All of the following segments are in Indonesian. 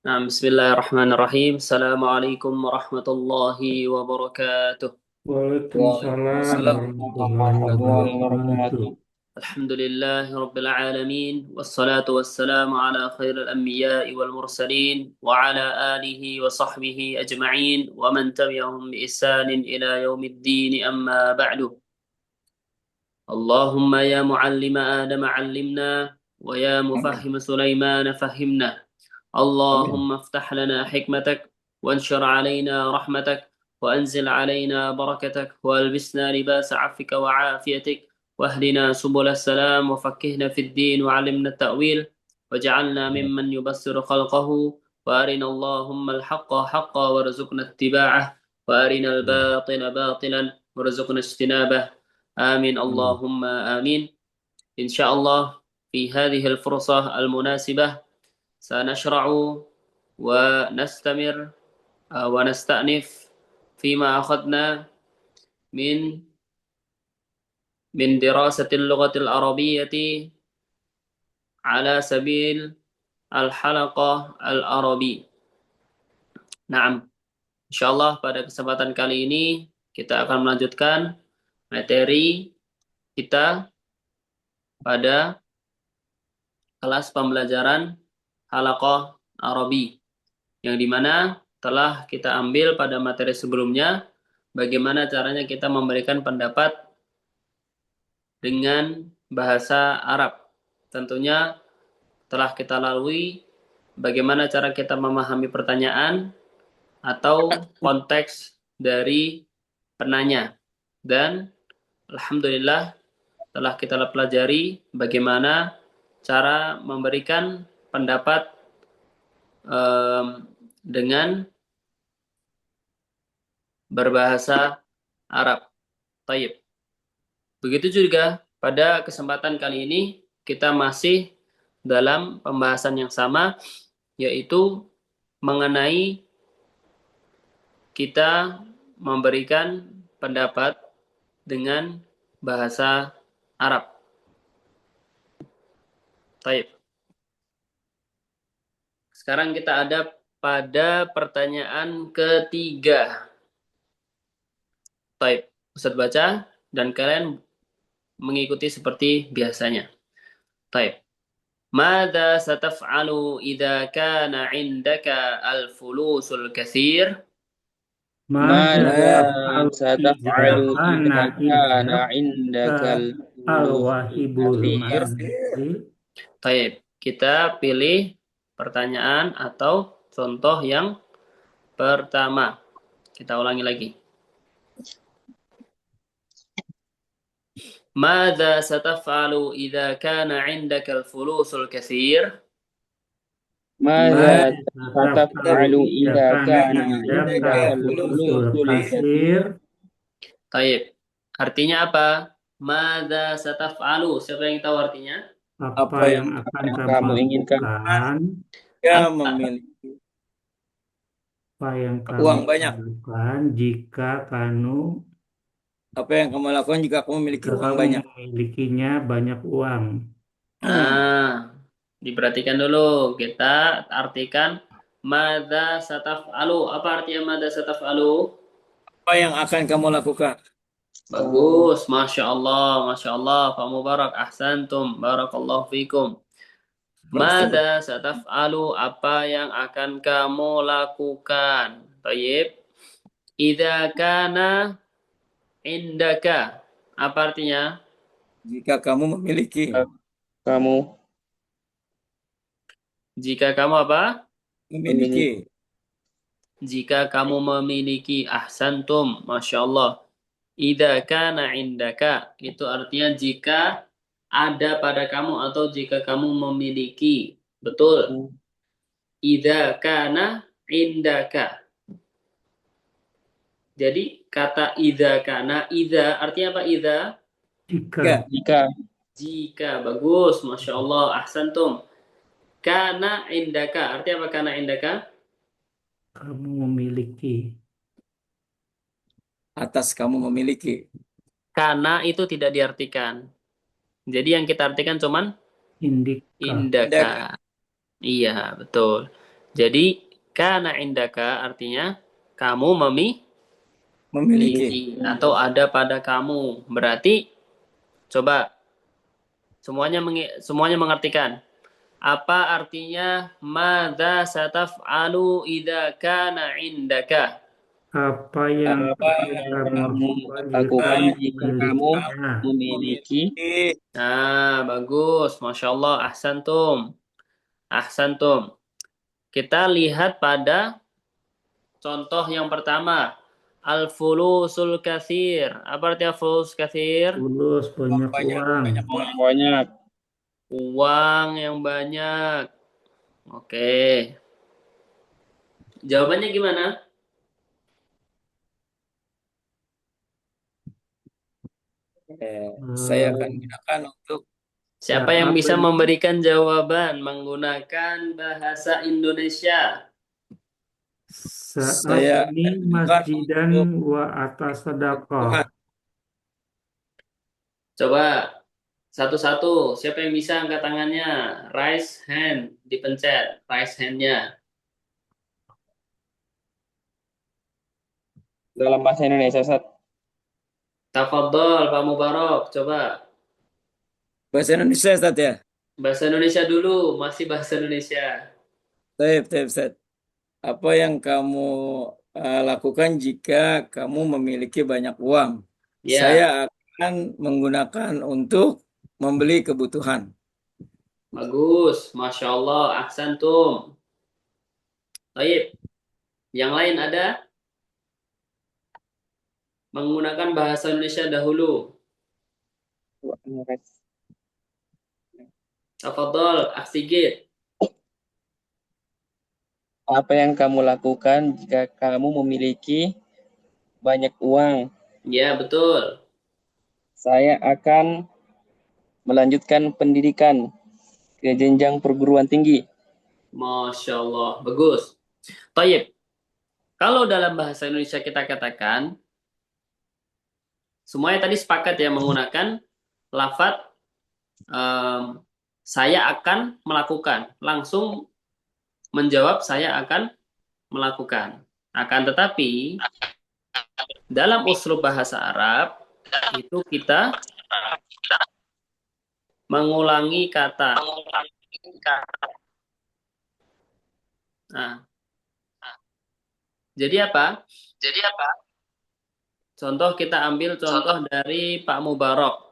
Nah, bismillahirrahmanirrahim. Assalamualaikum warahmatullahi wabarakatuh. Waalaikumsalam Waalaikumsalam warahmatullahi warahmatullahi wabarakatuh. wabarakatuh. Alhamdulillahi rabbil alamin. Wassalatu wassalamu ala khairil anbiya'i wal mursalin. Wa ala alihi wa sahbihi ajma'in. Wa man tabi'ahum bi ihsanin ila yaumiddin amma ba'du. Allahumma ya muallima Adam 'allimna. Wa ya Amin. mufahhim Sulaiman fahimna. Amin. اللهم افتح لنا حكمتك وانشر علينا رحمتك وأنزل علينا بركتك والبسنا لباس عفك وعافيتك واهدنا سبل السلام وفكهنا في الدين وعلمنا التأويل وجعلنا ممن يبصر خلقه وأرنا اللهم الحق حقا وارزقنا اتباعه وأرنا الباطل باطلا وارزقنا اجتنابه آمين اللهم آمين إن شاء الله في هذه الفرصة المناسبة سنشرع ونستمر ونستأنف فيما أخذنا من من دراسة اللغة العربية على سبيل الحلقة العربي. Nah, insyaallah pada kesempatan kali ini kita akan melanjutkan materi kita pada kelas pembelajaran halaqah Arabi, yang dimana telah kita ambil pada materi sebelumnya bagaimana caranya kita memberikan pendapat dengan bahasa Arab. Tentunya telah kita lalui bagaimana cara kita memahami pertanyaan atau konteks dari penanya. Dan alhamdulillah telah kita pelajari bagaimana cara memberikan pendapat dengan berbahasa Arab. Taib. Begitu juga pada kesempatan kali ini kita masih dalam pembahasan yang sama, yaitu mengenai kita memberikan pendapat dengan bahasa Arab. Taib. Sekarang kita ada pada pertanyaan ketiga. Taib. Ustadz baca dan kalian mengikuti seperti biasanya. Taib. Mada sataf'alu idza kana 'indaka al-fulusul katsir? Mada Mada taf'al idza sataf'alu kana idza kana indaka indakal fulusul al-wahibul katsir? maddi? Taib. Kita pilih pertanyaan atau contoh yang pertama. Kita ulangi lagi. Mada sataf'alu idza kana 'indaka al-fulusul katsir? Mada Mada taf'al sataf'alu idza idza kana kana indaka indakal fulusul fulusul kasir? katsir? Taib. Artinya apa? Mada sataf'alu. Siapa yang tahu artinya? Apa Apa yang yang akan akan kamu kamu inginkan lakukan? jika Apa? memiliki Apa yang kamu uang banyak? lakukan jika Apa yang kamu lakukan jika kamu memiliki uang kamu banyak? memilikinya banyak uang? Diperhatikan dulu. Kita artikan mada sataf'alu. Apa artinya mada sataf'alu? Apa yang akan kamu lakukan? Bagus, Masya Allah, Pak Mubarak, ahsantum, barakallahu fikum. Barakallah. Mada sataf'alu, apa yang akan kamu lakukan? Tayyib. Idza kana indaka. Apa artinya? Jika kamu memiliki. Kamu Jika kamu apa? memiliki. Jika kamu memiliki ahsantum, Masya Allah. Idza kana indaka. Itu artinya jika ada pada kamu atau jika kamu memiliki. Betul. Idza kana indaka. Jadi kata idza kana, idza artinya apa idza? Jika Jika Jika. Bagus, Masya Allah, ahsantum. Kana indaka. Artinya apa kana indaka? kamu memiliki atas kamu memiliki. Kana itu tidak diartikan. Jadi yang kita artikan cuman indika indaka. Iya, betul. Jadi kana indaka artinya kamu Memiliki. memiliki atau ada pada kamu. Berarti coba semuanya mengartikan. Apa artinya madza sataf'alu idza kana indaka? Apa yang Apa akan yang kamu kamu lakukan jika lakukan kamu jika kamu memilikinya? memiliki? Nah, bagus. Masya Allah. Ahsantum. Ahsantum. Kita lihat pada contoh yang pertama. Al-fulusul kathir. Apa artinya fulus kathir? Tulus banyak uang. Banyak. Uang yang banyak. Oke. Jawabannya gimana? Saya akan Eh, gunakan untuk Siapa yang saat bisa memberikan jawaban menggunakan bahasa Indonesia? saat saya ini akan gunakan masjidan untuk wa atas sedekah. Tuhan. Coba satu-satu. Siapa yang bisa angkat tangannya? Raise hand, dipencet. Raise hand-nya. Dalam bahasa Indonesia, Ustaz. Tafadhol, Pak Mubarok. Coba. Bahasa Indonesia, Ustaz ya. Bahasa Indonesia dulu. Masih bahasa Indonesia. Ustaz. Apa yang kamu lakukan jika kamu memiliki banyak uang? Saya Ya, akan menggunakan untuk membeli kebutuhan. bagus. Masya Allah. Ahsantum. Baik. Yang lain ada? Menggunakan bahasa Indonesia dahulu. Tafadhol, Aksigit. Apa yang kamu lakukan jika kamu memiliki banyak uang? Ya, betul. Saya akan melanjutkan pendidikan ke jenjang perguruan tinggi. Masya Allah. Bagus. Taib. Kalau dalam bahasa Indonesia kita katakan, semuanya tadi sepakat ya menggunakan lafadz saya akan melakukan. Langsung menjawab saya akan melakukan. Akan tetapi, dalam uslub bahasa Arab, itu kita mengulangi kata. Nah, jadi apa? Contoh kita ambil contoh dari Pak Mubarok.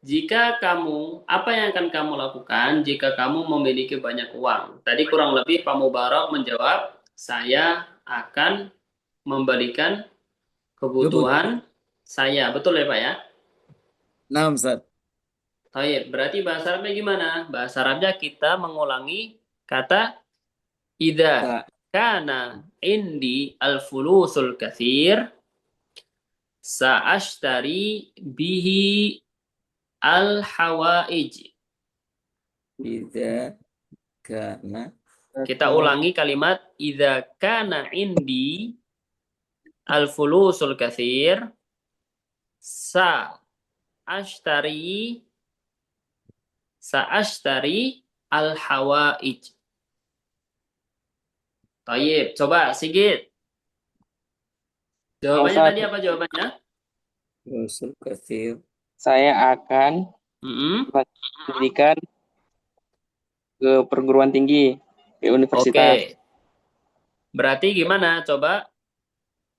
Jika kamu, apa yang akan kamu lakukan jika kamu memiliki banyak uang? Tadi kurang lebih Pak Mubarak menjawab, saya akan memberikan kebutuhan saya. Betul ya Pak ya? Nah, Ustaz. Baik, berarti bahasa Arabnya gimana? Bahasa Arabnya kita mengulangi kata idza Tak. kana indi al-fulusul katsir sa'ashtari bihi al-hawaij. Tidak karena Kita ulangi kalimat idza kana indi al-fulusul katsir sa ashtari al-hawaij. Tayyib, coba Sigit. Jawabannya Ustaz, tadi apa jawabannya? Rasul Katsir. saya akan Mm-mm. melanjutkan pendidikan ke perguruan tinggi, ke universitas. Oke. Berarti gimana? Coba.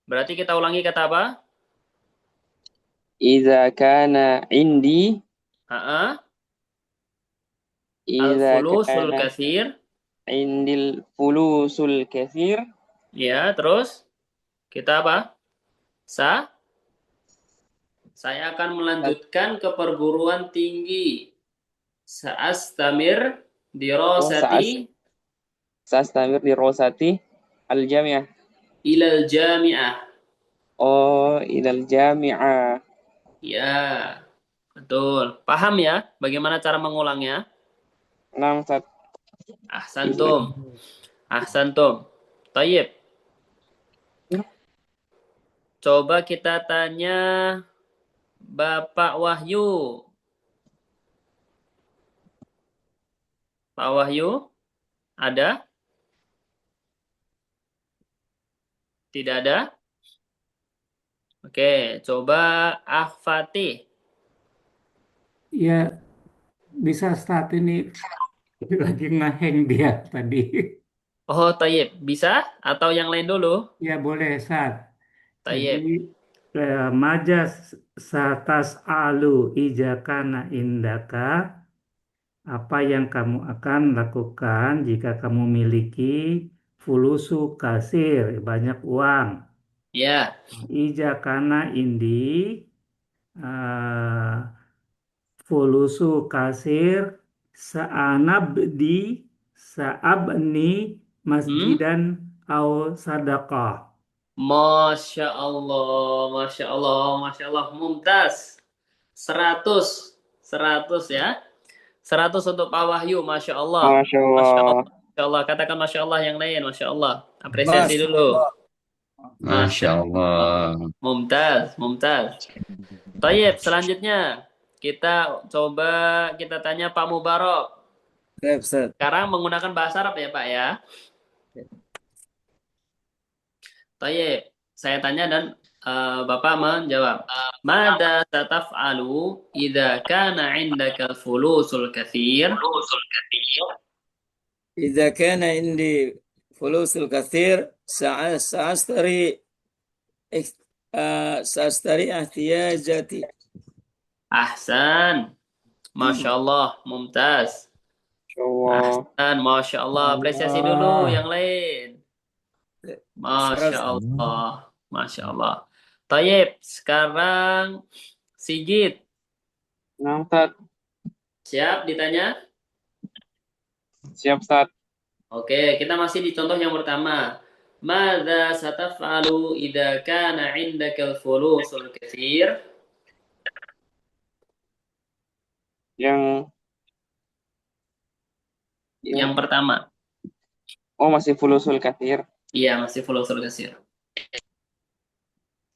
Berarti kita ulangi kata apa? Iza kana indi, Ha-ha. iza Al-fulusul kana katsir. indil fulusul katsir, Ya, terus kita apa? Saya akan melanjutkan ke perguruan tinggi. Sa'astamir dirasati sastamir di rosati al jamiah. ilal jami'ah. Oh, ilal jami'ah. Ya, betul. Paham ya bagaimana cara mengulangnya? Nah, Ustaz. Ahsantum. Ahsantum. Tayyib. Coba kita tanya Bapak Wahyu. Pak Wahyu, Ada? Tidak ada? Oke, coba Fatih. Ya, bisa start ini lagi ngeheng dia tadi. Oh, Tayyib. Bisa? Atau yang lain dulu? Ya, boleh start. Jadi, Tayyib. majas satas alu ijakana indaka. Apa yang kamu akan lakukan jika kamu memiliki fulusu kasir, banyak uang. Ya. Ijakana indi eh, fulusu kasir sa'anabdi sa'abni Hmm? masjidan au sadaqah. Masya Allah, Masya Allah, Masya Allah. Mumtaz. 100. 100 ya. 100 untuk Pak Wahyu. Masya Allah. Masya Masya Allah. Allah. Masya Allah. Katakan Masya Allah yang lain. Masya Allah. Apresiasi Masya dulu. Allah. Masya Masya Allah. Allah. Mumtaz. Mumtaz. Tayyib. Selanjutnya. Kita coba kita tanya Pak Mubarok. Baik, Ustaz. Sekarang menggunakan bahasa Arab ya Pak ya. Tayyib, saya tanya dan Bapak menjawab. Mada tataf'alu idza kana 'indaka al-fulusul katsir? إذا كان عندي فلوس الكثير سأشتري احتياجاتي. Ahsan. Masya Allah, mumtaz. Masya Allah. Ahsan, Masya Allah. Apresiasi dulu yang lain. Masya 100. Allah. Masya Allah. Tayyib, sekarang Sigit. Nah, Ustaz. Siap ditanya? Siap, Ustaz. Oke, kita masih di contoh yang pertama. Mada sataf'alu idza kana 'indaka al-fulusul katsir? Yang Yang pertama. masih fulusul katsir. Iya, masih fulusul katsir.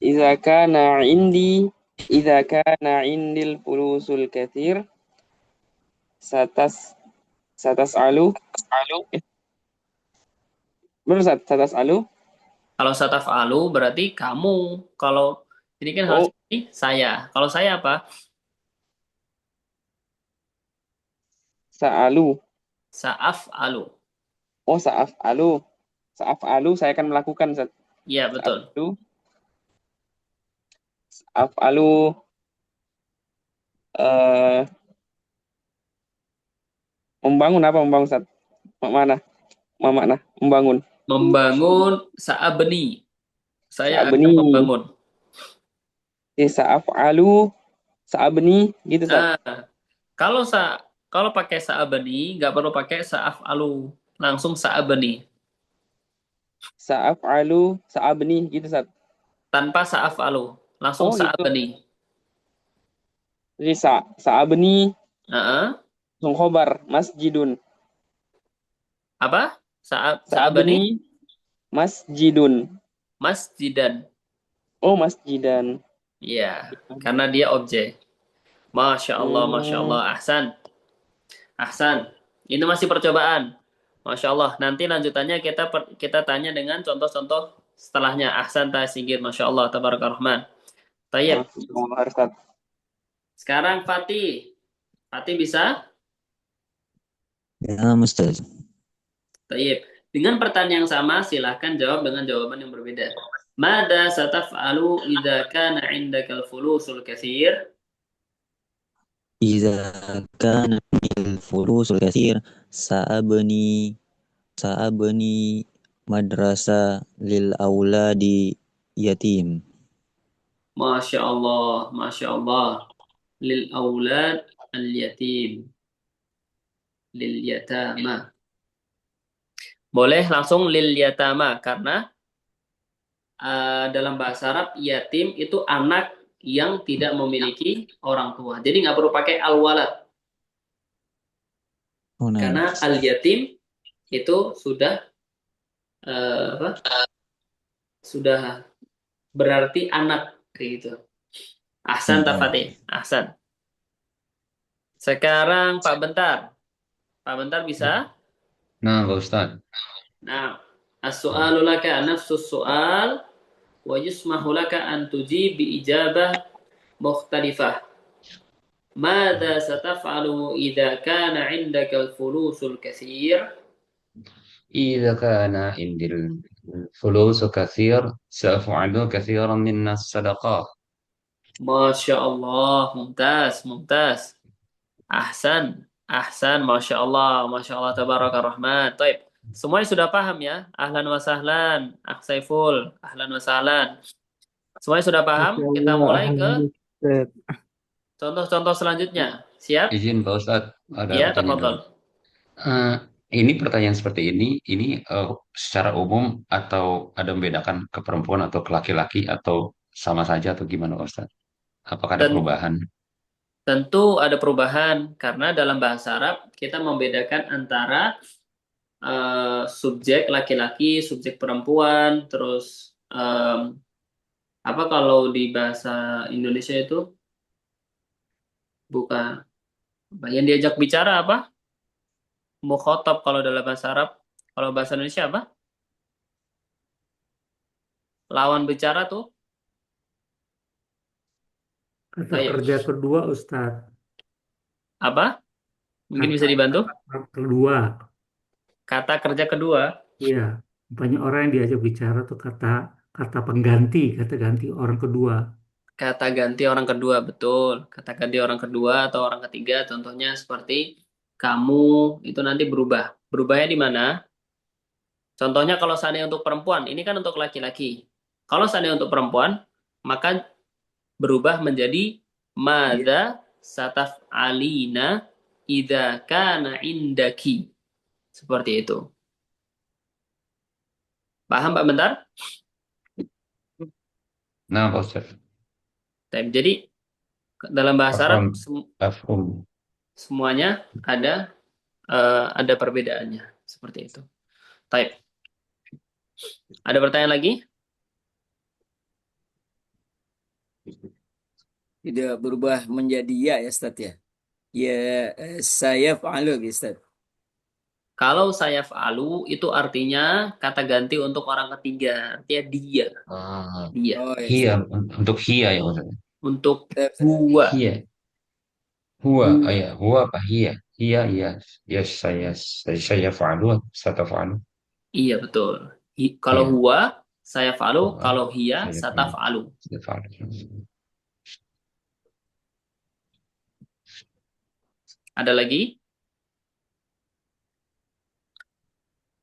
Idza kana indi idza kana indil fulusul katsir satas alu. Benar, Ustaz? Satas alu. Kalau sataf'alu berarti kamu. Kalau ini kan harus Oh, ini saya. Kalau saya apa? sa'alu. Sa'af'alu. Oh, sa'af alu. Sa'af alu saya akan melakukan, Ustaz. Iya, Sa'af betul. alu. Sa'af alu eh membangun apa membangun, Ustaz? Mana? Mana? Membangun. Membangun sa'abni. Saya akan Sa'abni. membangun. Sa'af alu sa'abni gitu, Ustaz. Nah, kalau pakai sa'abni nggak perlu pakai sa'af'alu. Langsung sa'abni. Sa'af alu sa'abni gitu, Ustaz. Tanpa sa'af'alu. Langsung Oh, gitu. sa'abni. Jadi sa'abni Heeh. langsung khobar masjidun. Apa? Sa'abni? Sa'abni masjidun. Masjidan. Oh, masjidan. Iya, karena dia objek. Masya Allah, Masya Hmm. Allah. Ahsan. Ahsan. Ini masih percobaan. Masya Allah. Nanti lanjutannya kita tanya dengan contoh-contoh setelahnya. Ahsan tasigir. Masya Allah. Tabarakallah Rahman. Tayyib. Ustaz. Sekarang Fatih. Fatih bisa? Ya, Ustaz. Tayyib. Dengan pertanyaan yang sama, silahkan jawab dengan jawaban yang berbeda. Mada sataf'alu idza kana 'indakal fulusul katsir? Iza kana al-fulusul katsir sa'abni madrasa lil auladi yatim. Masya Allah, Masya Allah. Lil aulad al yatim. Lil yatama. Boleh langsung lil yatama karena dalam bahasa Arab yatim itu anak yang tidak memiliki orang tua. Jadi nggak perlu pakai al-walad Oh, nah. karena al yatim itu sudah sudah berarti anak kayak gitu. Ahsan Fatih, ahsan. Sekarang Pak Bentar. Pak Bentar bisa? Nah, Pak Ustadz. Nah, as-su'alu laka nafsu su'al wa yusmahu laka an tujib bi ijabah mukhtalifah. ماذا ستفعل إذا كان عندك الفلوس الكثير؟ إذا كان عندي الفلوس كثير سأفعل كثيرا من الصدقات. Masya Allah, mumtaz, mumtaz. Ahsan, ahsan, Masya Allah, Masya Allah, Tabaraka Rahman. Taib. Semuanya sudah paham ya? Ahlan wa sahlan, Akh Saiful, ahlan wa sahlan. Semuanya sudah paham? Masya Kita Allah, mulai ke alhamdulillah, Ustaz. contoh-contoh selanjutnya. Siap? Izin Pak Ustadz, ada Ya, pertanyaan dulu. tafadhol. Eh, ini pertanyaan seperti ini secara umum atau ada membedakan ke perempuan atau ke laki-laki atau sama saja atau gimana Pak Ustadz? Apakah ada Dan perubahan? tentu ada perubahan karena dalam bahasa Arab kita membedakan antara subjek laki-laki, subjek perempuan, terus apa kalau di bahasa Indonesia itu bukan apa yang diajak bicara apa? Mukhatab kalau dalam bahasa Arab. Kalau bahasa Indonesia apa? Lawan bicara tuh Kata Baik. kerja kedua, Ustaz. Apa? Mungkin Kata bisa dibantu? kedua. Kata kerja kedua. Iya, banyak orang yang diajak bicara tuh kata kata pengganti, kata ganti orang kedua. Kata ganti orang kedua, betul. Kata ganti orang kedua atau orang ketiga, contohnya seperti kamu itu nanti berubah. Berubahnya di mana? Contohnya kalau seandainya untuk perempuan, ini kan untuk laki-laki. Kalau seandainya untuk perempuan, maka berubah menjadi madza sataf'alina idza kana indaki. Seperti itu. Paham Pak bentar? Nah, Pak Ustadz. Jadi dalam bahasa Arab Afham. semuanya ada perbedaannya seperti itu. Taib. Ada pertanyaan lagi? Tidak berubah menjadi ya ya Ustaz ya. Ya saya fa'alu Ustaz. Kalau saya fa'alu itu artinya kata ganti untuk orang ketiga, artinya dia. Dia. Oh ya Hia, Ustaz. untuk hia ya Ustadz. Untuk huwa. Hia. Huwa, Huwa. ya, huwa apa hia? Hia, ya, ya saya fa'alu, satafa'alu. Iya betul. Kalau Iya. huwa saya fa'alu, Huwa, kalau hiya saya sataf'alu. Satafa'alu. Ada lagi?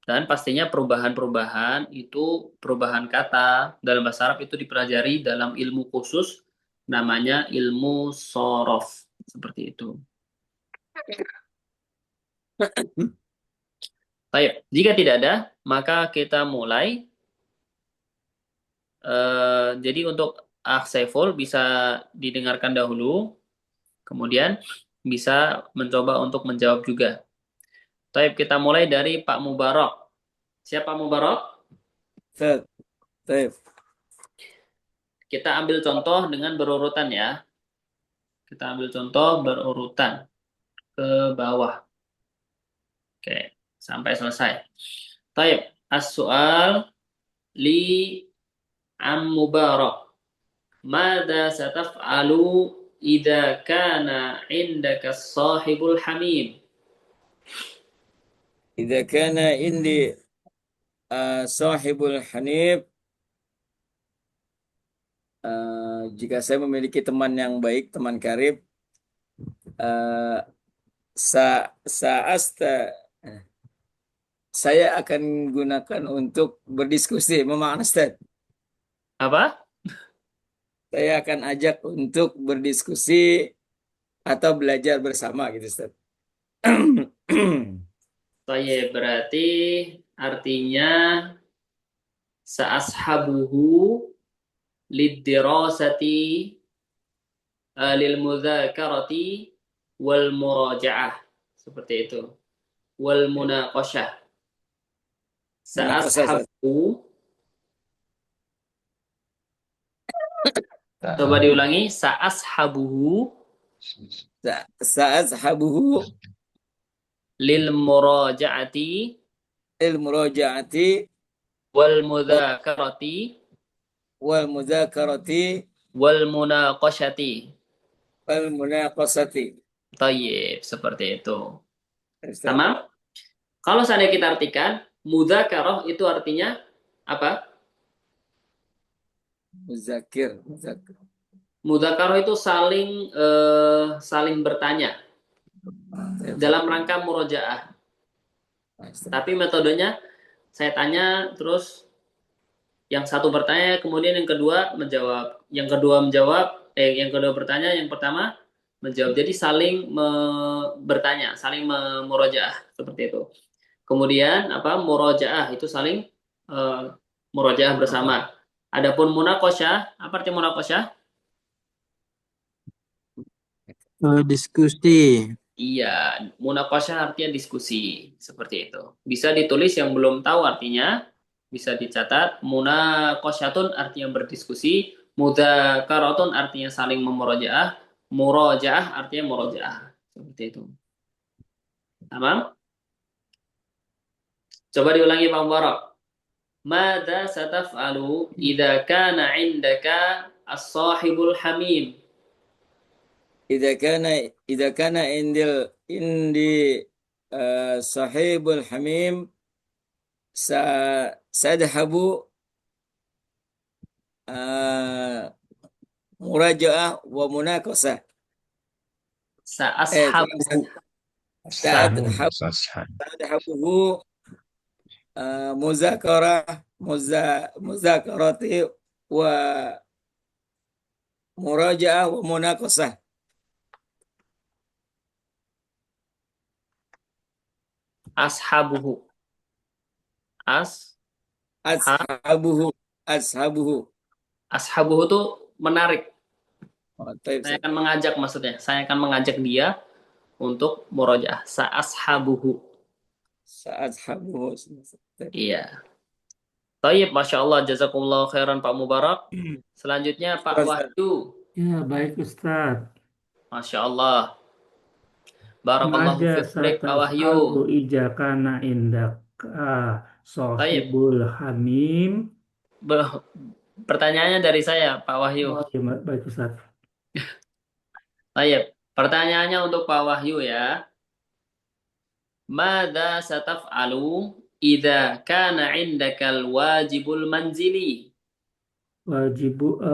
Dan pastinya perubahan-perubahan itu perubahan kata dalam bahasa Arab itu dipelajari dalam ilmu khusus namanya ilmu sorof. Seperti itu. Baik, jika tidak ada, maka kita mulai. Jadi untuk Akh Saiful bisa didengarkan dahulu, kemudian bisa mencoba untuk menjawab juga. Baik, kita mulai dari Pak Mubarak. Siapa Mubarak? Ustaz. Baik. Kita ambil contoh dengan berurutan ya. Kita ambil contoh berurutan ke bawah. Oke, sampai selesai. Baik, as-su'al li am Mubarak. Mada sataf'alu idza kana indaka sahibul hamim? Idza kana indi sahibul hanif, jika saya memiliki teman yang baik, teman karib, uh, saasta saya akan gunakan untuk berdiskusi, memakna Ustaz. Apa? Saya akan ajak untuk berdiskusi atau belajar bersama gitu Ustaz. Saya berarti artinya sa'ashabuhu lid-dirasati lil mudzakarati wal muraja'ah. Seperti itu. Wal munaqasyah. Sa'ashabuhu. Coba diulangi. Sa'ashabuhu Sa'ashabuhu lil muraja'ati المراجعة والمذاكرة والمذاكرة والmunaqashati. والمناقشة. Tayyib, seperti itu. Ustaz. Tamam? Kalau seandainya kita artikan, mudzakarah itu artinya apa? Muzakir. Mudzakarah itu saling bertanya dalam rangka murojaah. Tapi metodenya saya tanya terus yang satu bertanya kemudian yang kedua menjawab, yang kedua menjawab, yang kedua bertanya, yang pertama menjawab. Jadi saling bertanya, saling murojaah seperti itu. Kemudian apa murojaah itu saling murojaah bersama. Adapun munaqasyah, apa arti munaqasyah? Diskusi. Iya, munaqasyah artinya diskusi seperti itu. Bisa ditulis yang belum tahu artinya, bisa dicatat. Munaqasyatun artinya berdiskusi, mudzakaratun artinya saling memurojaah, murojaah artinya murojaah. Seperti itu. Tamam? Coba diulangi Pak Mubarak. Mada sataf'alu idza kana 'indaka as-sahibul hamim? إذا كان عندي صاحب الحميم سأذهب مراجعة ومناقشة. Sa'ashabuhu. سأذهبه مذاكرة ومراجعة ومناقشة. Ashabuhu. أصحابه Ashabuhu itu menarik. طيب. Saya akan mengajak maksudnya. Saya akan mengajak dia untuk murojaah. Sa'ashabuhu. سأصحابه. Iya. Tayyib, Masya Allah. Jazakumullah khairan Pak Mubarak. Selanjutnya Pak Wahyu. Ya, baik Ustaz. Masya Allah. Barakallahu Maja fiik Pak Wahyu. sataf'alu ijakana indaka sahibul hamim. Pertanyaannya dari saya Pak Wahyu. Oh, ya, baik Ustaz. Tayyib. Pertanyaannya untuk Pak Wahyu ya. Mada sataf'alu idza kana 'indakal wajibul manzili? Wajibul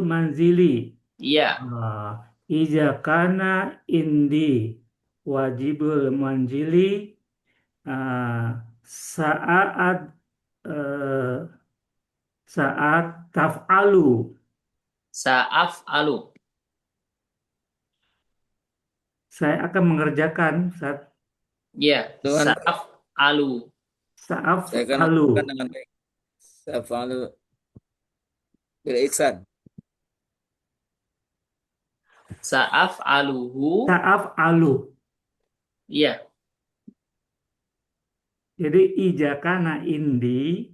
manzili. Iya. Ijakana indi wajibul manzili saat taf'alu. Sa'af'alu. Saya akan mengerjakan saat Iya, sa'af'alu. Saya akan sa'af'alu. lakukan dengan baik. Sa'afalu bil ihsan. Sa'af'aluhu. Sa'af'alu. Iya. Jadi ijakana indi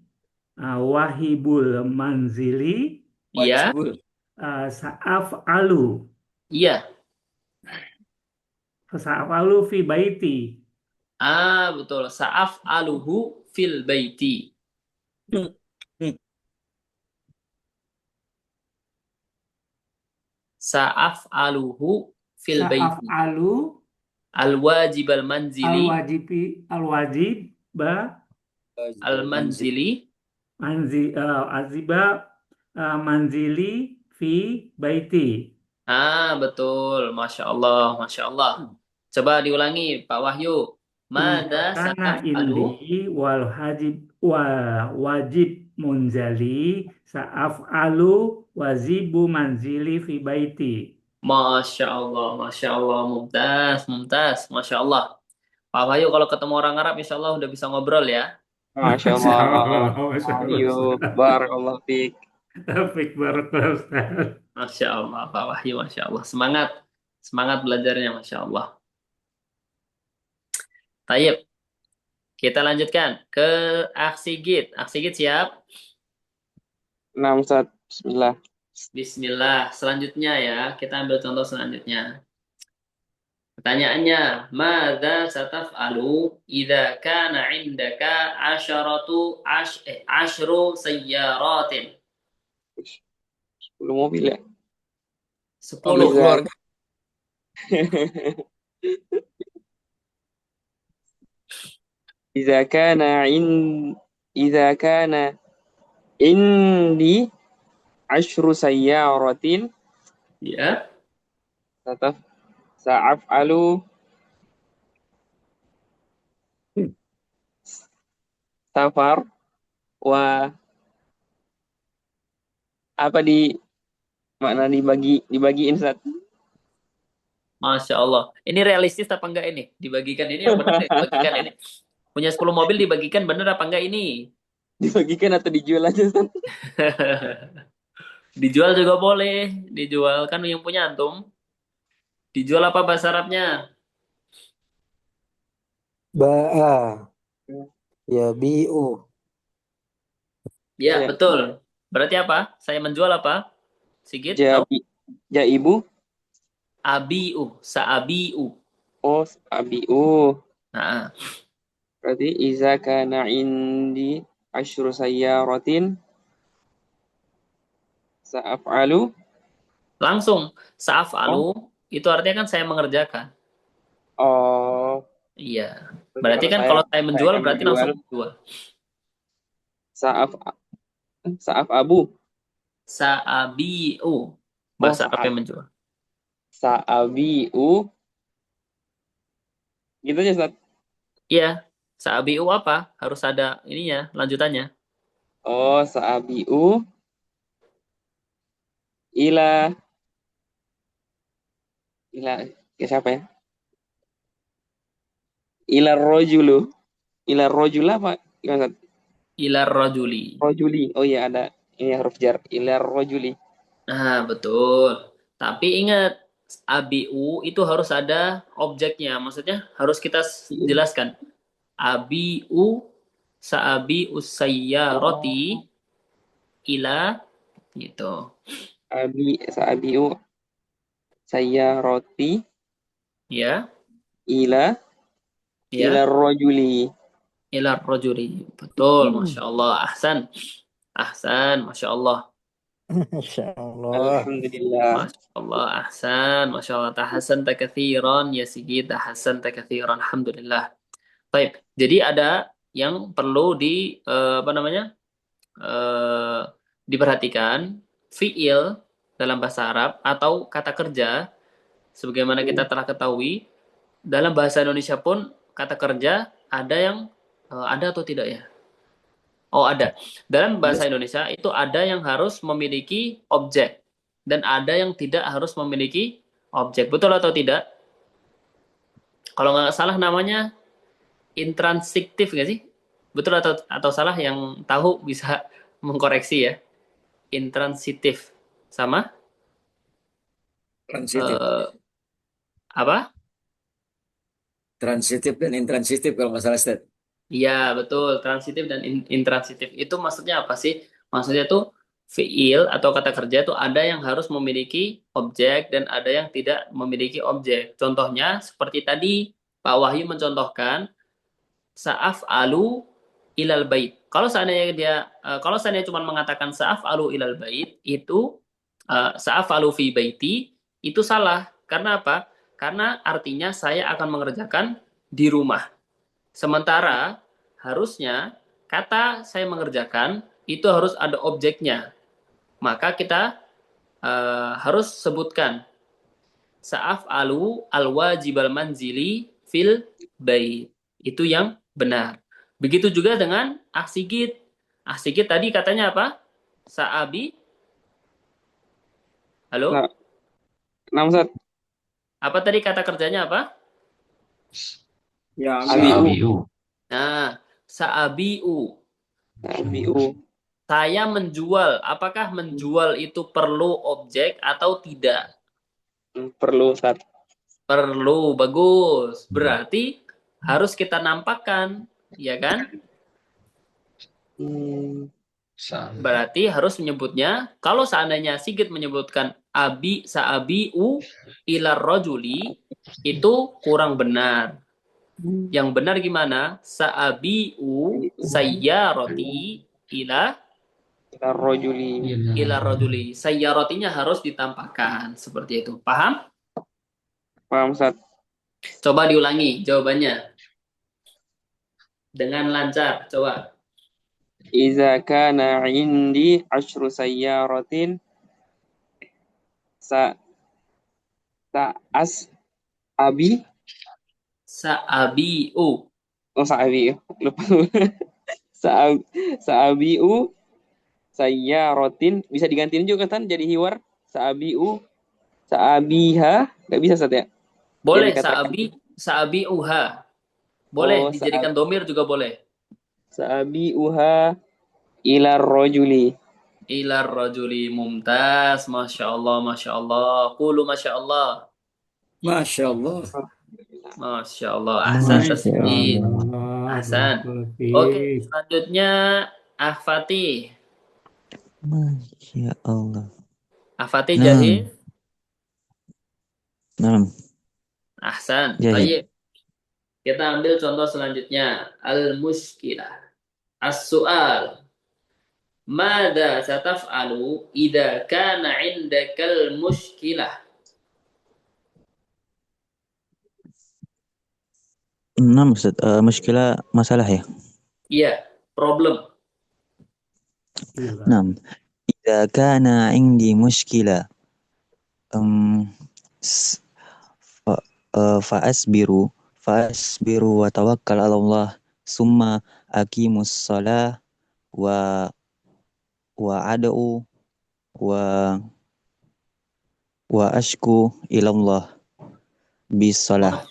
wahibul manzili Iya. Wajibul. sa'af'alu. Iya. Sa'af'alu fi baiti. Betul. Sa'af'aluhu fil baiti. Sa'af'aluhu fil baiti. Sa'af'alu Al-wajib al-manzili. al-wajib Al-manzili. Manzili fi baiti. Betul. Masya Allah. Masya Allah. Coba diulangi Pak Wahyu. Mada Karena sataf'alu. indi wajib munzali sa'af'alu wajibu manzili fi baiti. Masya Allah. Masya Allah. Mumtaz. Mumtaz. Masya Allah. Pak Wahyu kalau ketemu orang Arab insya Allah udah bisa ngobrol ya. Masya Allah. Ayo, barakallahu fiik. Taufik barakallahu Ustaz. Masya Allah Pak Wahyu. Masya Allah. Semangat. Semangat belajarnya. Masya Allah. Tayyip. Kita lanjutkan ke aksi git. Aksi git siap? 6 Ustaz. Bismillah. Bismillah. Selanjutnya ya. Kita ambil contoh selanjutnya. Pertanyaannya, madza sataf'alu idza kana 'indaka 'ashru sayyaratin? 10 mobil ya. 10 10. keluarga. Idza kana in idza kana indi ashru sayyaratin Ya. tataf sa'af'alu safar wa apa di makna dibagiin Ustaz. Masya Allah. Ini realistis apa enggak ini? Dibagikan ini yang benar dibagikan ini. Punya 10 mobil dibagikan bener apa enggak ini? Dibagikan atau dijual aja Ustaz? Dijual juga boleh. Dijual kan yang punya antum. Dijual apa bahasa Arabnya? Ba'a ya bi'u. Ya, Iya. betul. Berarti apa? Saya menjual apa? Sigit, tahu? Jaibu. Abi'u, sa'abi'u. Oh, abiu. Nah, Berarti iza kana indi asyru sayyaratin sa'af'alu. langsung Oh, sa'af'alu itu artinya kan saya mengerjakan. oh. Iya. Berarti Berarti kan kalau saya saya menjual akan berarti menjual langsung menjual. sa'af abu. Sa'abi'u. Oh, Bahasa Arab yang menjual. sa'abiu. Gitu aja Ustaz. Iya. Sa'abi'u apa? Harus ada ininya, lanjutannya. Oh, sa'abiu ila ila ke siapa ya? Ila rojulu. Ila rojul apa? Gimana Ustaz? Ilar rajuli. Rojuli. Oh iya ada ini huruf jar. Ila rojuli. Nah, betul. Tapi ingat, abi'u itu harus ada objeknya. Maksudnya harus kita jelaskan. Abi'u sa'abi'u Oh, sayyarati ila gitu. sa'abiu saya roti Ya, ila ya. rojuli. Ila rajuli. Betul, Masya Allah. Ahsan. Ahsan, Masya Allah. Masya Allah. Alhamdulillah. Masya Allah, ahsan. Masya Allah. Tahassan takathiran, ya Sigit. Tahassan takathiran. Alhamdulillah. Baik, jadi ada yang perlu apa namanya? eh, diperhatikan. Fi'il dalam bahasa Arab atau kata kerja, sebagaimana kita telah ketahui, dalam bahasa Indonesia pun kata kerja ada yang ada atau tidak ya? Oh, ada. Dalam bahasa Indonesia itu ada yang harus memiliki objek dan ada yang tidak harus memiliki objek. Betul atau tidak? Kalau nggak salah namanya intransitif nggak sih? Betul atau salah, yang tahu bisa mengkoreksi ya. Intransitif sama Transitif. apa? Transitif dan intransitif kalau nggak salah, Ustaz. Iya, betul. Transitif dan intransitif. Itu maksudnya apa sih? Maksudnya tuh fiil atau kata kerja itu ada yang harus memiliki objek dan ada yang tidak memiliki objek. Contohnya seperti tadi Pak Wahyu mencontohkan sa'af'alu ilal bait. Kalau seandainya cuma mengatakan sa'af'alu ilal bait itu sa'af'alu fi baiti itu salah. Karena apa? Karena artinya saya akan mengerjakan di rumah. Sementara harusnya kata saya mengerjakan itu harus ada objeknya. Maka kita harus sebutkan sa'af'alu al-wajibal manzili fil bait. Itu yang benar. Begitu juga dengan ahsigit. Ahsigit tadi katanya apa? Sa'abi. Halo? Nah, kenapa Ustaz? Apa tadi kata kerjanya apa? Ya, Sa'abiu. Nah, sa'abiu. Sa'abiu. Saya menjual. Apakah menjual itu perlu objek atau tidak? Perlu Ustaz. Perlu, bagus. Berarti harus kita nampakkan, ya kan? Hmm, Berarti harus menyebutnya, kalau seandainya Sigit menyebutkan sa'abi'u ilar rajuli itu kurang benar. Yang benar gimana? Sa'abi'u sayyarati ila Rojuli. ila rajuli. Sayyaratinya harus ditambahkan seperti itu. Paham? Paham, Ustaz? Coba diulangi jawabannya dengan lancar. Coba. Iza kana indi asyru sayyaratin sa as abi Sa'abi'u. sa'abi lupa sa sa'abiu sayyaratin bisa digantiin juga kan jadi hiwar sa'abiha nggak bisa Ustaz ya? Yang Boleh dikatakan sa'abi'uha. Boleh oh dijadikan domir juga boleh. sa'abiuha ilar rojuli. Ilar rajuli mumtaz. Masya Allah, Masya Allah. Qulu Masya Allah. Masya Allah. Masya Allah. Ahsan Masya tasdid. Allah, Ahsan. barakallahu Oke, fiik. selanjutnya Fatih. Masya Allah. Fatih Nah, jahil? nah, Ahsan. jahil. Baik. Kita ambil contoh selanjutnya. Al-muskilah. As-su'al. Mada sataf'alu idza kana 'indakal muskilah? Nah, Ustaz, muskilah masalah ya. Iya, problem. Gila. Nah, idza kana indi muskilah s- fa, fa'asbiru wa tawakkal 'ala Allah summa aqimus shalah wa ad'u wa ashku ila Allah bis shalah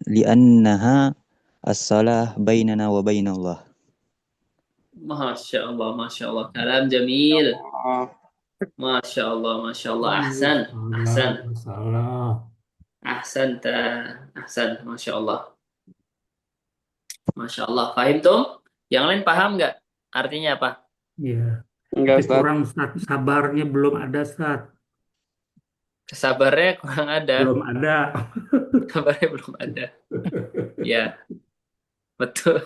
li'annaha as-salah bainana wa bainallah. Masya Allah, Masya Allah. Kalam jamil. Oh, Masya Allah, Masya Allah. Ahsan, ahsan, Masalah. ahsan, ahsan. Masya Allah, Masya Allah. Fahim tuh? Yang lain paham nggak? Artinya apa? Ya, enggak tapi Ustaz. kurang Ustaz. Sabarnya belum ada Ustaz. Kesabarnya kurang ada. Belum ada. Kabarnya belum ada. Ya, betul.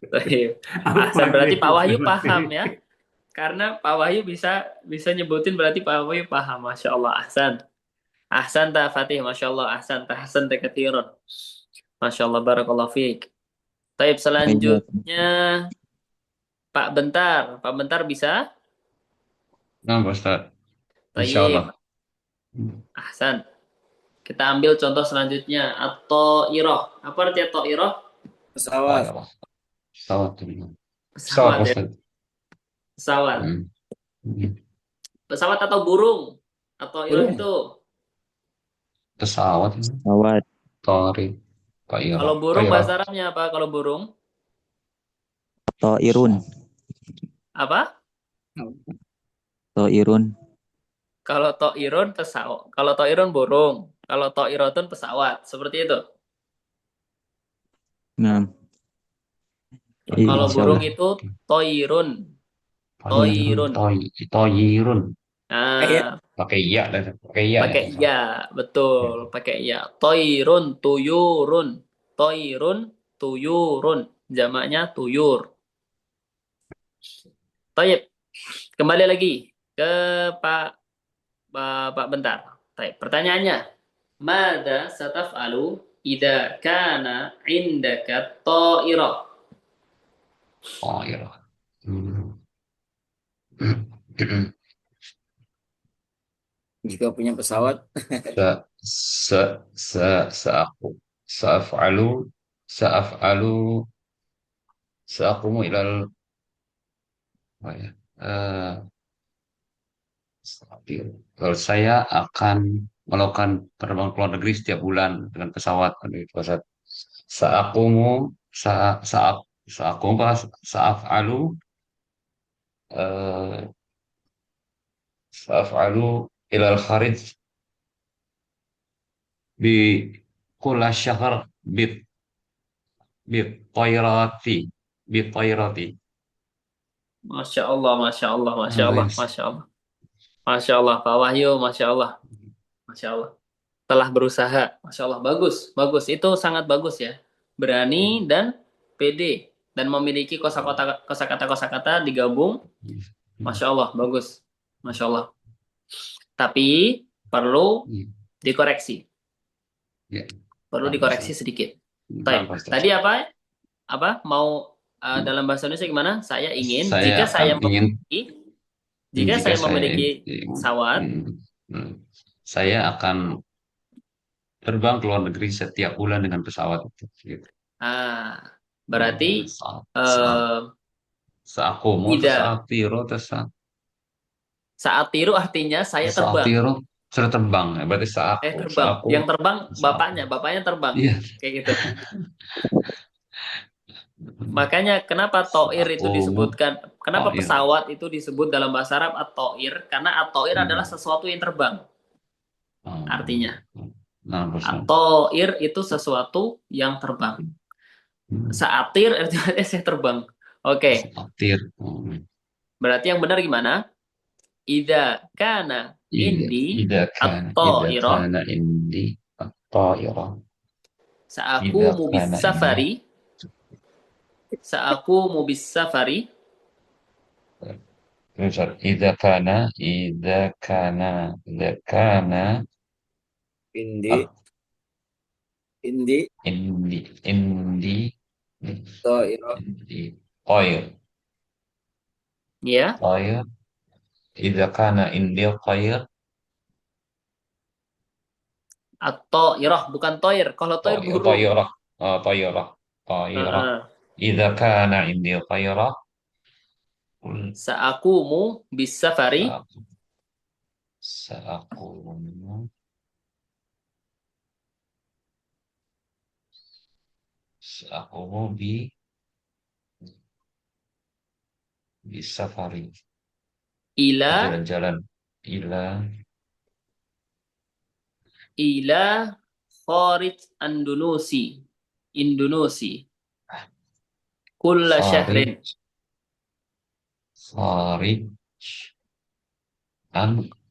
Baik. Apa Ahsan, berarti Pak itu Wahyu berarti? paham ya? Karena Pak Wahyu bisa nyebutin berarti Pak Wahyu paham. Masya Allah, ahsan. Ahsan ta Fatih, Masya Allah, ahsan ta Hasan ta kathirun. Masya Allah, barakallahu fiik. Taib selanjutnya Pak Bentar. Pak Bentar bisa? Nah, Pak Ustaz. Insya Taib, Allah. ahsan. Kita ambil contoh selanjutnya. At-Ta'iroh. Apa artinya Ta'iroh? Pesawat. Pesawat. Pesawat, Pesawat Pak ya. Ustaz. Pesawat. Hmm. Pesawat atau burung? At-Ta'iroh Burung. itu. Pesawat. Awat Tori. Kalau burung bahasa Arabnya apa? Kalau burung? ta'irun Apa? ta'irun Kalau Ta'irun pesawat. Kalau Ta'irun burung. Kalau Ta'irotun pesawat. Seperti itu. nah Kalau insya burung Allah. itu Toirun. Toirun. Toyirun. Nah, Pakai iya. Pakai iya. pakai ya, betul, pakai ya. Toirun, tuyurun. Toirun, tuyurun. Jamaknya tuyur. Taib. Kembali lagi ke Pak Bentar. Taib. Pertanyaannya, Mada sataf'alu idza kana indaka ta'irah? Toyir. Jika punya pesawat. Sa'aku. Sa'af'alu. Sa'akumu ilal. Apa ya? Kalau saya akan melakukan terbang ke luar negeri setiap bulan dengan pesawat. Pesawat. Sa'akumu. Sa'akumu. Sa'af'alu. eh, Sa'af'alu ilal kharij bi kula syahr bi tayrati bi tayrati. Masya Allah, Masya Allah, Masya Allah, Masya Allah. Masya Allah, Pak Wahyu, Masya Allah, Masya Allah. Telah berusaha, Masya Allah, bagus, bagus. Itu sangat bagus ya. Berani dan pede dan memiliki kosakata digabung. Masya Allah, bagus, Masya Allah. Tapi perlu dikoreksi, Ya. perlu Bagus, dikoreksi Ustaz. sedikit. Baik. Bagus, Ustaz. Tadi apa? Apa? Mau dalam bahasa Indonesia gimana? Saya ingin Saya jika saya akan ingin memiliki jika saya memiliki pesawat, saya akan terbang ke luar negeri setiap bulan dengan pesawat itu. Gitu. berarti Saakomo atau tidak. saatiro atau Saat tiru artinya saya terbang. saatiro sudah terbang ya. Berarti Terbang. Yang terbang bapaknya terbang. Iya. Kayak gitu. Makanya kenapa toir itu disebutkan, kenapa Toir. pesawat itu disebut dalam bahasa Arab at-toir? Karena at-toir adalah sesuatu yang terbang. Artinya. At-toir itu sesuatu yang terbang. Saatir artinya saya terbang. Oke. Saatir. Berarti yang benar gimana? Idza kana indi at-ta'ira. Sa'akumu bis-safari. Sa'akumu bis-safari. Idza kana indi qair. Ya. Qair. Idza kana indi qair. At-ta'irah bukan toir. Kalau toir burung. Ta'irah. Idza kana indi qairah. Sa'akumu bis-safari. Sa'akumu bis-safari. Ila Jalan-jalan ila kharij Indonesia kulla syahrin. Kharij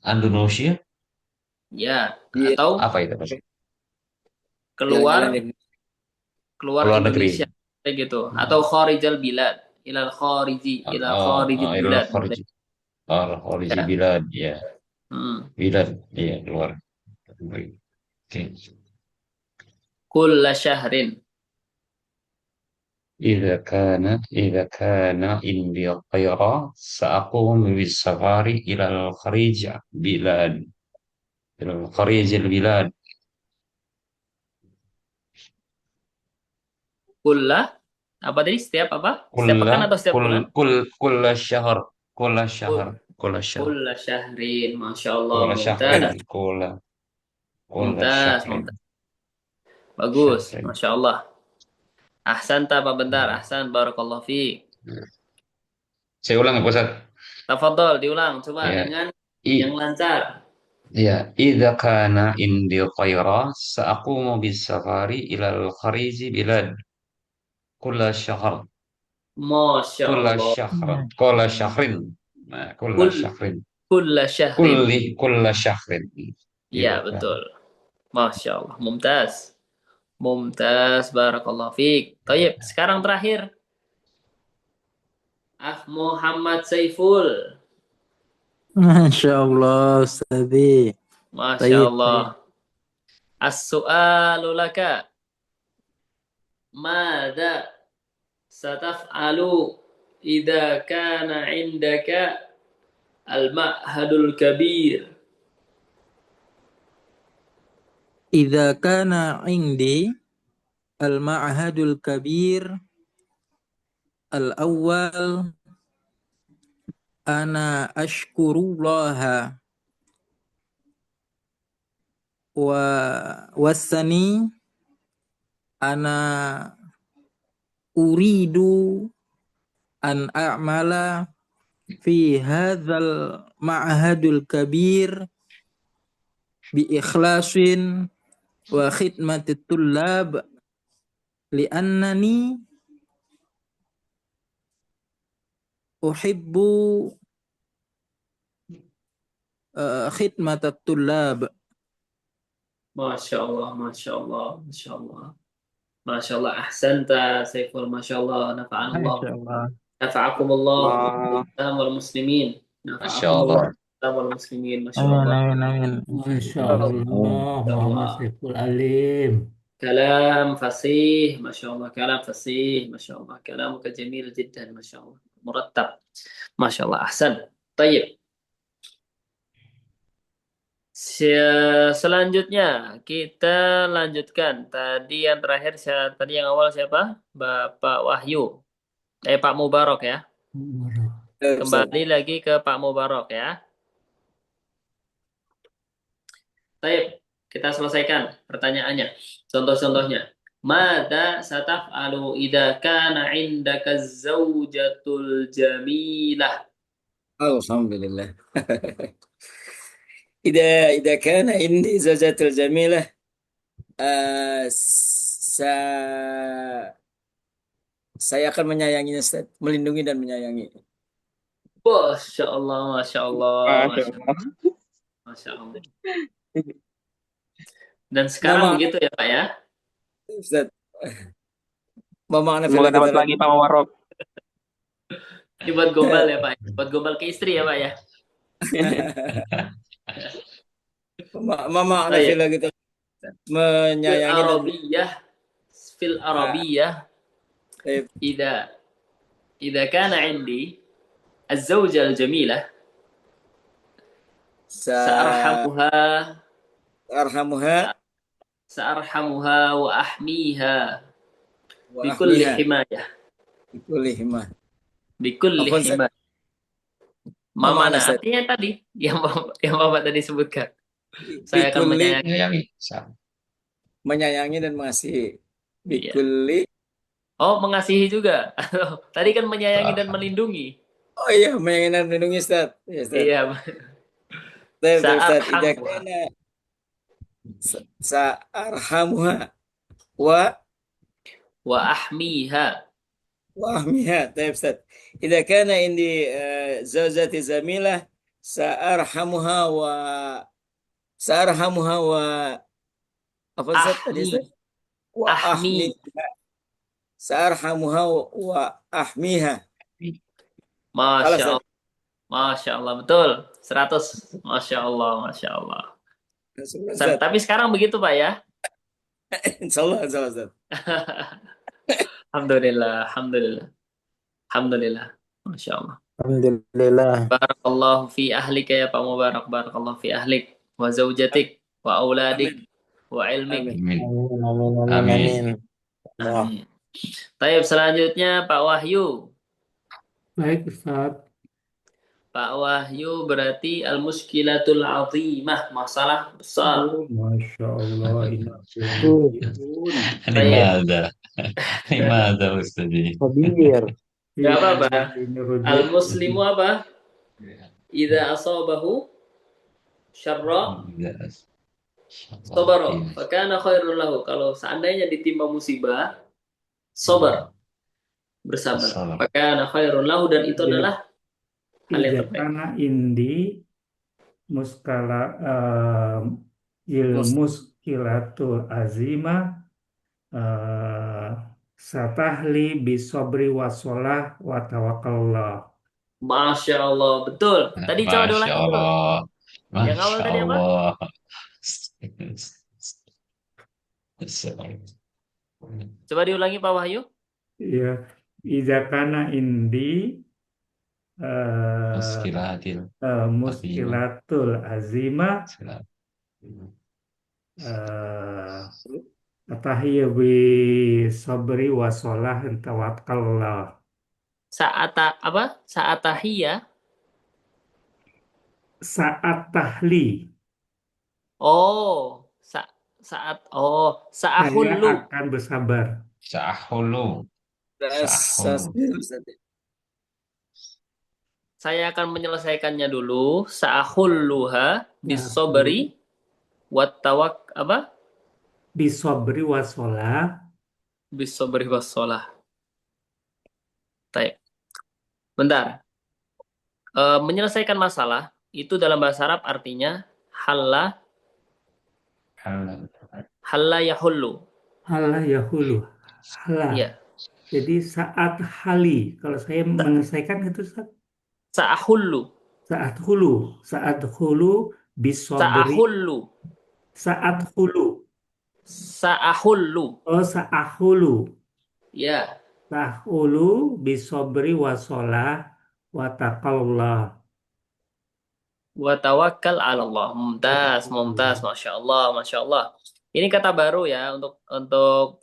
Indonesia? Ya, atau apa itu maksudnya? keluar negeri. Indonesia kayak gitu, atau kharijal bilad, ilal khariji bilad. Khariji bilad, ya. Bilad, ya, keluar. Oke. Kulla syahrin. Idza kana indi qaira sa'aqum bis safari ila al kharij bilad. Ila al kharij al bilad. Kulla apa tadi? Setiap apa? Setiap pekan atau setiap bulan? Kulla syahr. Kulla syahrin. Masya Allah. Mumtaz. Bagus. Masya Allah. Ahsanta Pak Bentar. Ahsan. Barakallahu fiik. Saya ulang ya, Ustaz. Tafadhol, diulang. Coba dengan yang lancar. Ya, idza kana indi qaira sa'aqumu bis safari ila al kharij bilad. Kulla syahr. Masya Allah. Kulla syahrin. Nah, kulla syahrin. Kulla syahrin. Iya, betul. Masya Allah. Mumtaz. Barakallahu fiik. Tayyib, sekarang terakhir. Muhammad Saiful. Masya Allah, Ustazi. Masya Allah. As-su'alu laka. Mada sataf'alu idza kana 'indaka al-ma'hadul kabir. Idza kana 'indi al-ma'hadul kabir al-awwal ana ashkurullaha wasani ana uridu an a'mala fi hadzal ma'hadul kabir bi ikhlasin wa khidmatit tullab li'annani uhibbu khidmatat tullab. Masya Allah, Masya Allah, Masya Allah. Masya Allah, ahsanta, Saiful, Masya Allah, nafa'an Allah, Masyaallah. nafa'akum Allah, Allah. Islam wal muslimin, Masya nafa'akum Allah, Allah. Islam wal muslimin, Masya Amin, Allah. amin, amin. Masya Masya Allah, Muhammad Allah. Saiful Alim. كلام فصيح ما شاء الله كلام فصيح ما شاء الله كلامك جميل جدا ما شاء الله مرتب ما شاء الله أحسن طيب selanjutnya kita lanjutkan tadi yang terakhir tadi yang awal siapa Bapak Wahyu Pak Mubarak ya Ustaz. kembali lagi ke Pak Mubarak ya. Baik, kita selesaikan pertanyaannya. Contoh-contohnya. Mada sataf'alu idza kana 'indaka zaujatul jamilah. Alhamdulillah. إذا كان عندي زوجة الجميلة saya akan menyayanginya, Ustaz. Melindungi dan menyayangi. Masya Allah, Masya Allah, Masya Allah. Masyaallah. Masya Allah. Dan sekarang Mama, begitu ya Pak ya? Ustaz. Mama anak Semoga film dapat kita lagi Pak Mubarak. Ini buat gombal ya Pak ya? Buat gombal ke istri ya Pak ya? Mama anak Baik. film kita Fil menyayangi dan Arabiyah fil Arabiyah eh, إذا كان عندي الزوجة الجميلة سأرحمها arhamuha وأحميها wa بكل ahmiha حماية bikulli himah. بكل Apa, Ustaz? حماية Mama mana anak, Ustaz. artinya tadi yang Bapak tadi sebutkan saya akan Bikulli, menyayangi Menyayangi. Sama. menyayangi dan mengasihi. Iya. Bikulli. Oh mengasihi juga tadi kan menyayangi dan Paham. melindungi Oh iya, menyayangi dan melindungi, Ustaz. Ya, Ustaz. iya Baik, Ustaz. Idza Sa'arhamuha kana sa'arhamuha wa وأحميها ahmiha. Baik, Ustaz. Idza kana indi zawjati zamilah sa'arhamuha wa apa, Ustaz tadi, أحمي Ustaz? Wa أحمي ahmiha. Sa'arhamuha wa ahmiha. Salah, Masya Ustaz. Allah Masya Allah betul 100 Masya Allah Masya Allah Ustaz. tapi sekarang begitu Pak ya Insyaallah, Ustaz. Alhamdulillah Alhamdulillah Alhamdulillah Masya Allah Alhamdulillah. Barakallahu fi ahlika ya Pak Mubarak Barakallahu fi ahlik wa zaujatik wa auladik wa ilmik Amin. Amin, amin, amin, Amin. amin. Allah. Amin. Taib selanjutnya Pak Wahyu Baik Ustaz. Pak Wahyu berarti al-muskilatul azimah masalah besar Oh, Masya Allah. Limada. Limada Ustaz. Khabir. Gak apa-apa. Al-muslimu apa? Idza asabahu syarra sabara fa kana khairul lahu. Kalau seandainya ditimpa musibah, sabar, bersabar. Sabar. Fa kana khairul lahu dan itu adalah hal yang terbaik. Karena indi muskala muskilatul azima satahli bisobri wasolah wa tawakkallah. Masya Allah, betul. Tadi coba Masya diulangi dulu. Allah. Yang awal Masya tadi apa? Allah. Coba diulangi Pak Wahyu. Ya, izakana indi Muskilatil. muskilatul azima tahiyya bi sabri wa sholah tawakkallah. Saat tahiyya. Saat tahli Oh, saat saya sa'ahullu. akan bersabar. Sa'ahulu. Saya akan menyelesaikannya dulu. Sa'ahulluha bisobri wat tawak apa? Bi sabri wa sholah. Bisobri wassalah. Baik. Bentar. Menyelesaikan masalah itu dalam bahasa Arab artinya halla, halla yahullu. Halah yahulu. Halah. Iya. Jadi saat hali. Kalau saya menyelesaikan itu Sa'ahullu. saat hulu bisobri. Sa'ahullu. Saat hulu. Sa'ahullu. Oh, saahulu. Ya. Sahulu bisobri wasolah watakallah. Wa tawakkal 'ala Allah. Mumtaz, mumtaz, Masya Allah, Masya Allah. Ini kata baru ya untuk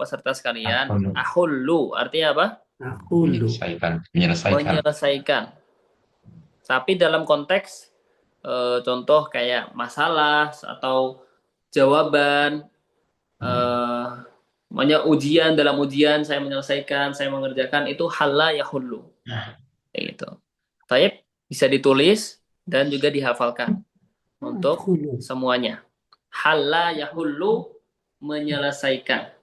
peserta sekalian. Ahullu artinya apa? Sahulu. Menyelesaikan. Menyelesaikan. Tapi dalam konteks contoh kayak masalah atau jawaban, ujian, dalam ujian saya menyelesaikan, saya mengerjakan, itu halla yahullu. Kayak gitu. Taib bisa ditulis dan juga dihafalkan untuk Hulu. semuanya. Halla yahullu, menyelesaikan.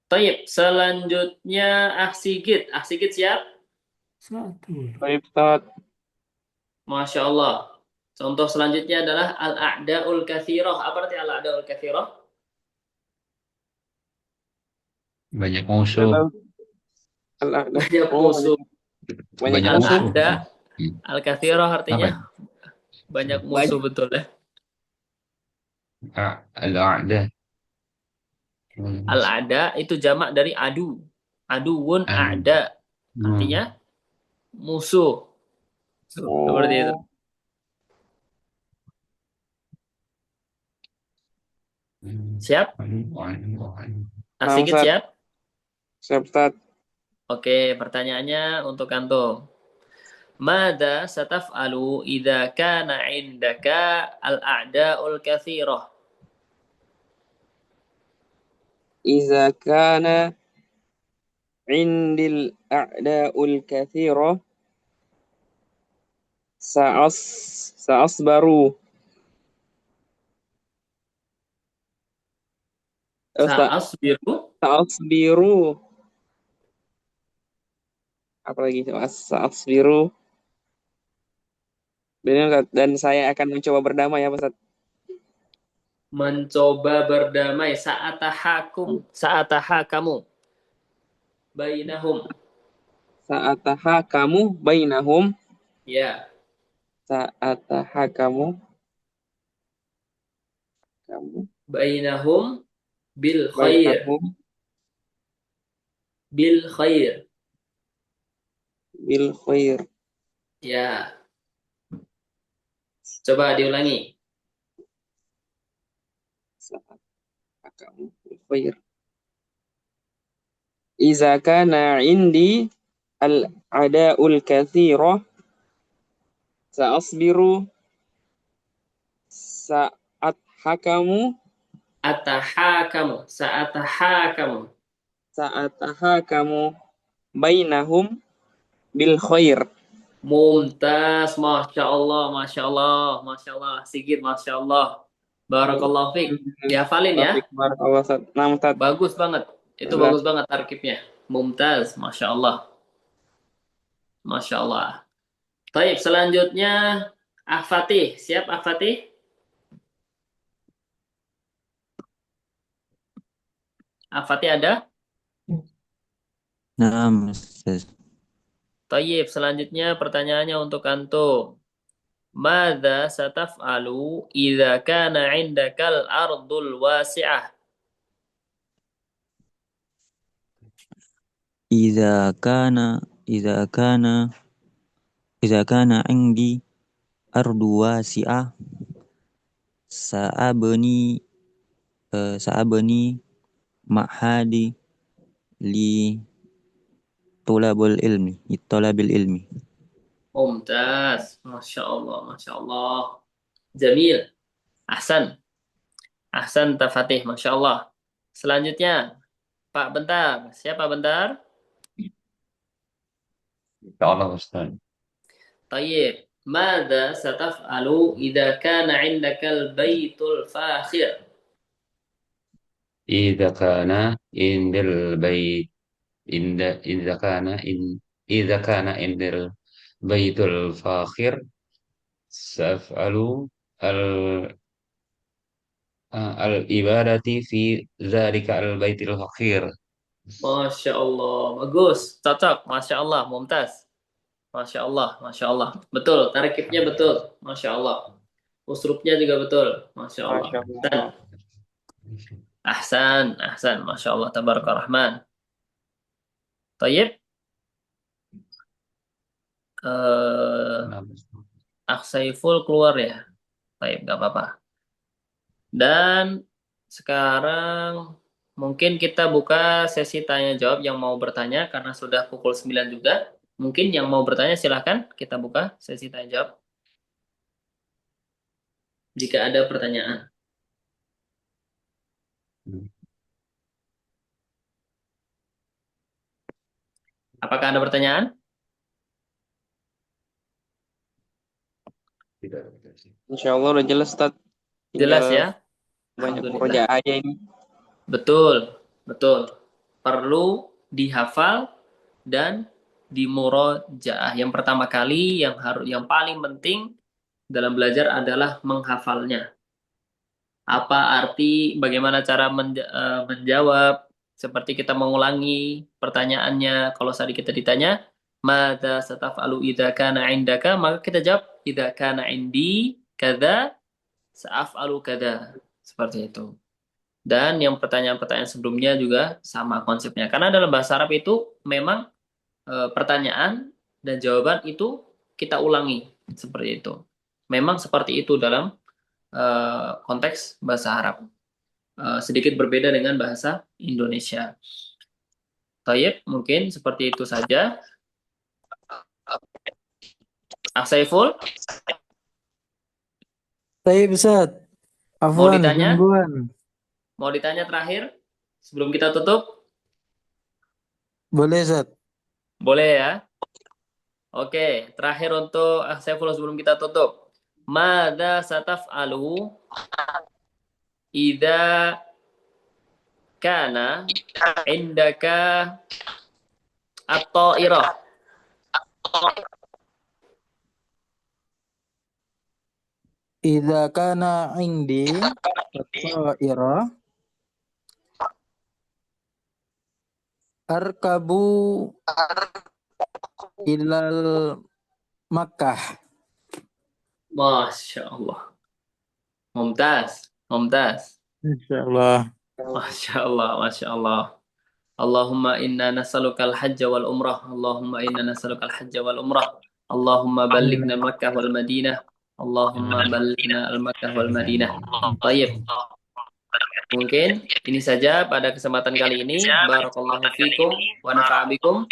Taib, selanjutnya Sigit. Sigit siap? Satu. Baik, Ustaz. Masya Allah. Contoh selanjutnya adalah al-a'da'ul kathirah. Apa arti al-a'da'ul kathirah? Banyak musuh. Al-A'da. Banyak Oh, musuh. banyak Banyak musuh. Al-a'da, al-kathirah artinya Apa? banyak musuh, betul ya. Al-a'da. Al-a'da itu jamak dari adu. Aduun a'da. Artinya musuh. Seperti itu. Siap? Sigit Ustaz. siap? Siap, Ustaz. Oke, pertanyaannya untuk Anto. Mada sataf'alu idza kana 'indaka al-a'da'ul katsirah? Iza kana indil a'da'ul kathira sa'asbaru. Ustaz, Sa'asbiru. sa'asbiru. Apalagi sa'asbiru. Dan saya akan mencoba berdamai ya, Ustaz. Mencoba berdamai. Sa'atahakamu bainahum. Sa'atahakamu bainahum. Ya. Sa'atahakamu Bainahum bil khair. bainahum Bil khair. bil khair. Ya. Coba diulangi. Sa'atahakamu bil khair. Iza kana indi al-ada'ul kathira sa'asbiru sa'atahakamu sa'atahakamu bainahum bil khair. Mumtaz, Masya Allah, Masya Allah, Masya Allah. Sigit, Masya Allah. Barakallahu fiik. Dihafalin ya. Barakallah, Ustaz. Nah, Ustaz. Bagus banget. Itu Nah. bagus banget tarkibnya. Mumtaz, Masya Allah. Masya Allah. Baik, selanjutnya Fatih. Siap, Fatih? Fatih ada? Naam, Ustaz. Tayyib, selanjutnya pertanyaannya untuk antum. Mada sataf'alu idza kana 'indakal ardul wasi'ah? إذا كان إذا كان إذا كان عندي أرض واسعة سأبني معهد لطلب العلم. Mumtaz, Masya Allah, Masya Allah. Jamil, Ahsan. Ahsan Tafatih, Masya Allah. Selanjutnya, Pak Bentar. Siapa Bentar? Insya Allah, Ustaz. Tayyib. Mada sataf'alu idza kana 'indakal baitul fakhir? Idza kana indil bait idza kana indil baitul fakhir saf'alu al al ibadati fi dzalika al baitil fakhir. Masya Allah, bagus, cocok, Masya Allah, mumtaz. Masya Allah, Masya Allah. Betul, tarkibnya betul. Masya Allah. Usrupnya juga betul. Masya Allah. Masya Allah. Ahsan, ahsan. Masya Allah, tabaraka rahman. Tayyib. Saiful keluar ya. Tayyib, gak apa-apa. Dan sekarang mungkin kita buka sesi tanya jawab yang mau bertanya karena sudah pukul 9 juga. Mungkin yang mau bertanya silahkan kita buka sesi tanya jawab. Jika ada pertanyaan. Apakah ada pertanyaan? Insya Allah udah jelas, Ustaz. Jelas ya? Banyak Alhamdulillah. murojaah aja ini. Betul, betul. Perlu dihafal dan dimurojaah. Yang pertama kali yang paling penting dalam belajar adalah menghafalnya. Apa arti, bagaimana cara menjawab, seperti kita mengulangi pertanyaannya. Kalau tadi kita ditanya, "Madza sataf'alu idza kana 'indaka?" Maka kita jawab, "Idza kana 'indi kadza, sa'af'alu kadza." Seperti itu. Dan yang pertanyaan-pertanyaan sebelumnya juga sama konsepnya. Karena dalam bahasa Arab itu memang pertanyaan dan jawaban itu kita ulangi. Seperti itu. Memang seperti itu dalam konteks bahasa Arab. Sedikit berbeda dengan bahasa Indonesia. Tayyib, mungkin seperti itu saja. Saiful, Tayyib Ustaz. mau Afwan, ditanya? gangguan. Mau ditanya terakhir sebelum kita tutup? Boleh Ustaz? Boleh ya? Oke, terakhir untuk Saiful sebelum kita tutup. Madza sataf'alu idza kana indaka at-ta'irah? Idza kana indi at-ta'ira arkabu ilal Makkah. Masya Allah. Mumtaz, mumtaz. Insyaallah. Masya Allah, Masya Allah. Allahumma inna nas'alukal hajja wal umrah. Allahumma inna nas'alukal hajja wal umrah. Allahumma ballighna Makkah wal Madinah. Allahumma ballighna al-Makkah wal Madinah. Baik. Mungkin ini saja pada kesempatan kali ini. Barakallahu fikum wa nafa'a bikum.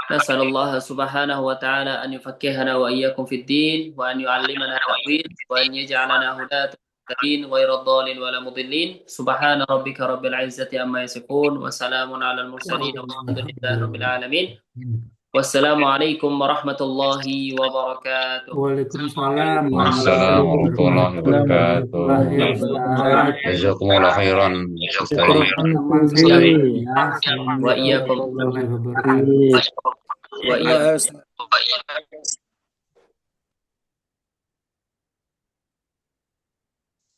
Nasallallahu subhanahu wa ta'ala an yufakkihana wa iyyakum fid din wa an yu'allimana ta'wil wa an yaj'alana hudatan muhtadin ghairal dhalin wala mudillin. Subhana rabbika rabbil izzati amma yasifun wa salamun 'alal mursalin walhamdulillahi rabbil alamin. Wassalamualaikum warahmatullahi wabarakatuh. Waalaikumsalam Assalamualaikum warahmatullahi wabarakatuh. Jazakumullah khairan. Wa iyyakum warahmatullahi wabarakatuh. wa iyyakum.